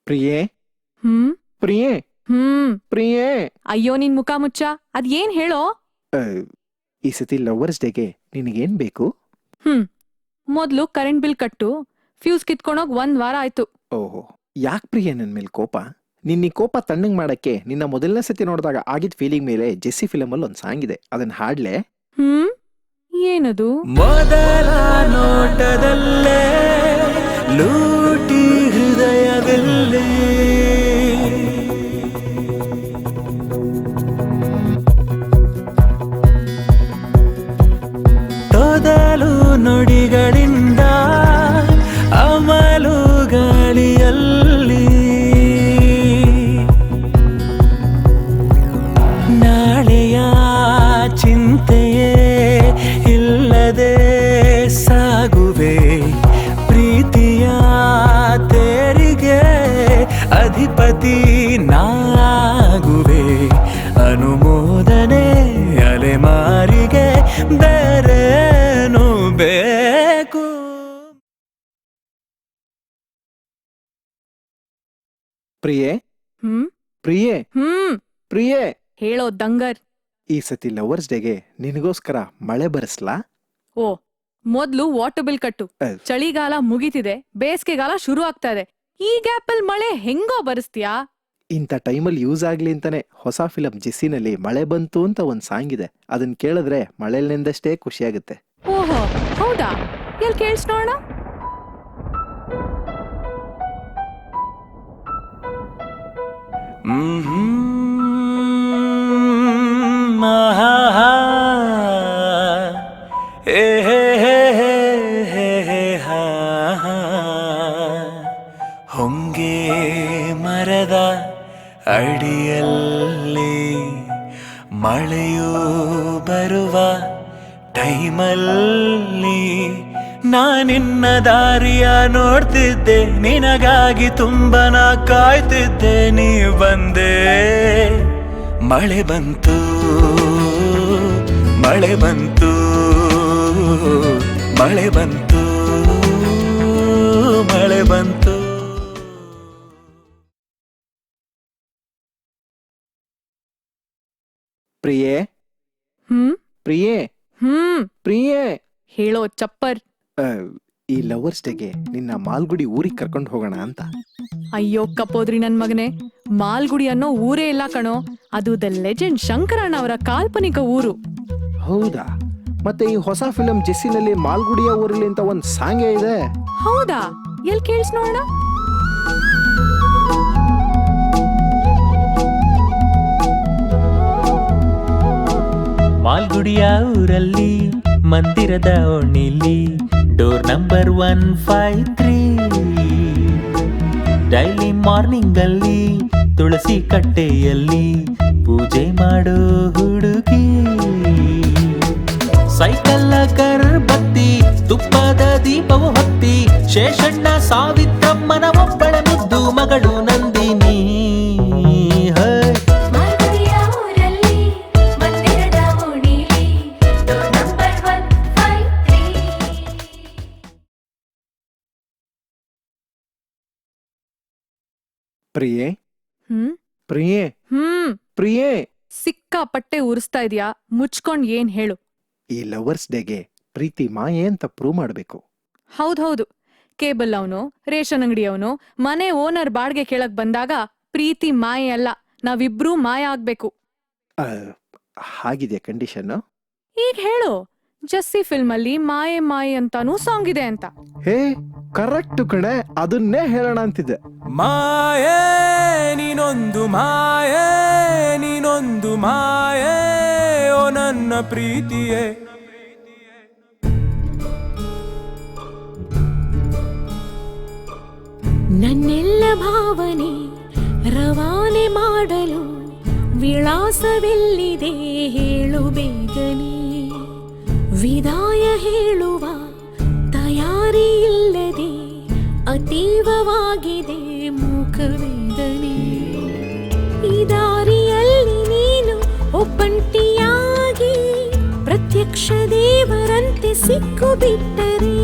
ಪ್ರಿಯೇ ಹ್ಮ್ ಪ್ರಿಯೇ ಹ್ಮ್ ಪ್ರಿಯೇ ಅಯ್ಯೋ ನಿನ್ ಮುಖ ಮುಚ್ಚ ಅದ್ ಏನ್ ಹೇಳೋ. ಈ ಸತಿ ಲವರ್ಸ್ ಡೇಗೆ ನಿನಗೇನ್ ಬೇಕು? ಮೊದ್ಲು ಕರೆಂಟ್ ಬಿಲ್ ಕಟ್ಟು. ಫ್ಯೂಸ್ ಕಿತ್ಕೊಂಡೋಗ್ 1 ವಾರ ಆಯ್ತು. ಓಹೋ, ಯಾಕೆ ಪ್ರಿಯೇ ನನ್ ಮೇಲೆ ಕೋಪ? ನಿನ್ನ ಕೋಪ ತಣ್ಣಗ್ ಮಾಡಕ್ಕೆ ನಿನ್ನ ಮೊದಲನೇ ಸತಿ ನೋಡಿದಾಗ ಆಗಿದ್ ಫೀಲಿಂಗ್ ಮೇಲೆ ಜೆಸ್ಸಿ ಫಿಲಮ್ ಅಲ್ಲಿ ಒಂದ್ ಸಾಂಗ್ ಇದೆ, ಅದನ್ನ ಹಾಡ್ಲೆ? ಏನದು? ಮೊದಲ ನೋಟದಲ್ಲೇ ಲೂಟಿ ಹೃದಯದಲ್ಲೇ ತೊದಲು ನುಡಿಗಳಿಂದ ಅಮಲು ಗಾಳಿಯಲ್ಲಿ ನಾಳೆಯ ಚಿಂತೆಯೇ ಇಲ್ಲದೆ ಸಾಗುವೆ ಪ್ರೀತಿಯ ತೇರಿಗೆ ಅಧಿಪತಿ ನಾಗುವೆ ಅನುಮೋದನೆ ಅಲೆಮಾರಿಗೆ ಬೇರೇನು ಬೇಕು? ಪ್ರಿಯೇ ಪ್ರಿಯೇ ಪ್ರಿಯೇ ಹೇಳೋ ದಂಗರ್. ಈ ಸತಿ ಲವರ್ಸ್ ಡೇಗೆ ನಿನಗೋಸ್ಕರ ಮಳೆ ಬರಸ್ಲಾ? ಓ, ಮೊದ್ಲು ವಾಟರ್ ಬಿಲ್ ಕಟ್ಟು. ಚಳಿಗಾಲ ಮುಗಿತಿದೆ, ಬೇಸಿಗೆಗಾಲ ಶುರು ಆಗ್ತಾ ಇದೆ. ಈ ಗ್ಯಾಪಲ್ ಮಳೆ ಹೆಂಗೋ ಬರಸ್ತೀಯಾ? ಇಂಥ ಟೈಮಲ್ಲಿ ಯೂಸ್ ಆಗ್ಲಿ ಅಂತಾನೆ ಹೊಸ ಫಿಲಂ ಜೆಸ್ಸಿನಲ್ಲಿ ಮಳೆ ಬಂತು ಅಂತ ಒಂದ್ ಸಾಂಗ್ ಇದೆ, ಅದನ್ನ ಕೇಳಿದ್ರೆ ಮಳೆಲಿಂದಷ್ಟೇ ಖುಷಿಯಾಗುತ್ತೆ. ಓಹೋ, ಹೌದಾ? ಎಲ್ ಕೇಳ್ಸ್ ನೋಡ. ಹೊಂಗೆ ಮರದ ಅಡಿಯಲ್ಲಿ ಮಳೆಯೂ ಬರುವ ಟೈಮಲ್ಲಿ ನಾನಿನ್ನ ದಾರಿಯ ನೋಡ್ತಿದ್ದೆ, ನಿನಗಾಗಿ ತುಂಬನ ಕಾಯ್ತಿದ್ದೆ, ನೀ ಬಂದೆ. ಮಳೆ ಬಂತು ಮಳೆ ಬಂತು ಮಳೆ ಬಂತು ಮಳೆ ಬಂತು. ಪ್ರಿಯೇ ಪ್ರಿಯೇ ಪ್ರಿಯೇ ಹೇಳೋ ಚಪ್ಪರ್. ಈ ಲವರ್ಸ್ ಡೇಗೆ ನಿನ್ನ ಮಾಲ್ಗುಡಿ ಊರಿಗೆ ಕರ್ಕೊಂಡು ಹೋಗೋಣ ಅಂತ. ಅಯ್ಯೋ ಕಪ್ಪೋದ್ರಿ ನನ್ ಮಗನೆ, ಮಾಲ್ಗುಡಿ ಅನ್ನೋ ಊರೇ ಇಲ್ಲ ಕಣೋ. ಅದು ದ ಲೆಜೆಂಡ್ ಶಂಕರಣ್ಣ ಅವರ ಕಾಲ್ಪನಿಕ ಊರು. ಹೌದಾ? ಮತ್ತೆ ಈ ಹೊಸ ಫಿಲಂ ಜೆಸ್ಸಿನಲ್ಲಿ ಮಾಲ್ಗುಡಿಯ ಊರಲ್ಲಿ ಅಂತ ಒಂದ್ ಸಾಂಗೇ ಇದೆ. ಹೌದಾ? ಎಲ್ ಕೇಳ್ಸ್ ನೋಡ. ಮಾಲ್ಗುಡಿಯ ಊರಲ್ಲಿ ಮಂದಿರದ ಓಣಿಲಿ ಡೋರ್ ನಂಬರ್ 153. ಡೈಲಿ ಮಾರ್ನಿಂಗ್ ಅಲ್ಲಿ ತುಳಸಿ ಕಟ್ಟೆಯಲ್ಲಿ ಪೂಜೆ ಮಾಡೋ ಹುಡುಗಿ, ಸೈಕಲ್ ಗರ್ಭತ್ತಿ ತುಪ್ಪದ ದೀಪವು ಹೊತ್ತಿ ಶೇಷಣ್ಣ ಸಾವಿತ್ರಮ್ಮನ ಒಬ್ಬಳ ಮುದ್ದು ಮಗಳು ನಂದಿನಿ. ಪ್ರಿಯೇ ಪ್ರಿಯೇ ಪ್ರಿಯೇ ಸಿಕ್ಕಾಪಟ್ಟೆ ಉರಿಸ್ತಾ ಇದೀಯಾ, ಮುಚ್ಕೊಂಡ್ ಏನ್ ಹೇಳು. ಈ ಲವರ್ಸ್ ಡೇಗೆ ಪ್ರೀತಿ ಮಾಯೆ ಅಂತ ಪ್ರೂವ್ ಮಾಡ್ಬೇಕು. ಹೌದೌದು, ಕೇಬಲ್ ಅವನು, ರೇಷನ್ ಅಂಗಡಿ ಅವನು, ಮನೆ ಓನರ್ ಬಾಡ್ಗೆ ಕೇಳಕ್ ಬಂದಾಗ ಪ್ರೀತಿ ಮಾಯೆ ಅಲ್ಲ, ನಾವಿಬ್ರೂ ಮಾಯ ಆಗ್ಬೇಕು. ಹಾಗಿದೆ ಕಂಡೀಷನ್. ಈಗ ಹೇಳು, ಜಸ್ಸಿ ಫಿಲ್ಮ್ ಅಲ್ಲಿ ಮಾಯೆ ಮಾಯೆ ಅಂತಾನೂ ಸಾಂಗ್ ಇದೆ ಅಂತ. ಹೇ ಕರೆಕ್ಟ್ ಕಣೆ, ಅದನ್ನೇ ಹೇಳೋಣ ಅಂತಿದ್ದೆ. ಮಾಯೆ ನೀನೊಂದು ಮಾಯೆ ನೀನೊಂದು ಮಾಯೆ ಓ ನನ್ನ ಪ್ರೀತಿಯೇ. ನನ್ನೆಲ್ಲ ಭಾವನೆ ರವಾನೆ ಮಾಡಲು ವಿಳಾಸವೆಲ್ಲಿದೆ ಹೇಳು ಬೇಗನೆ. ವಿದಾಯ ಹೇಳುವ ತಯಾರಿ ಇಲ್ಲದೆ ಅತೀವವಾಗಿದೆ ಮುಖವೇದನೆ. ಈ ದಾರಿಯಲ್ಲಿ ನೀನು ಒಬ್ಬಂಟಿಯಾಗಿ ಪ್ರತ್ಯಕ್ಷ ದೇವರಂತೆ ಸಿಕ್ಕು ಬಿಟ್ಟರೆ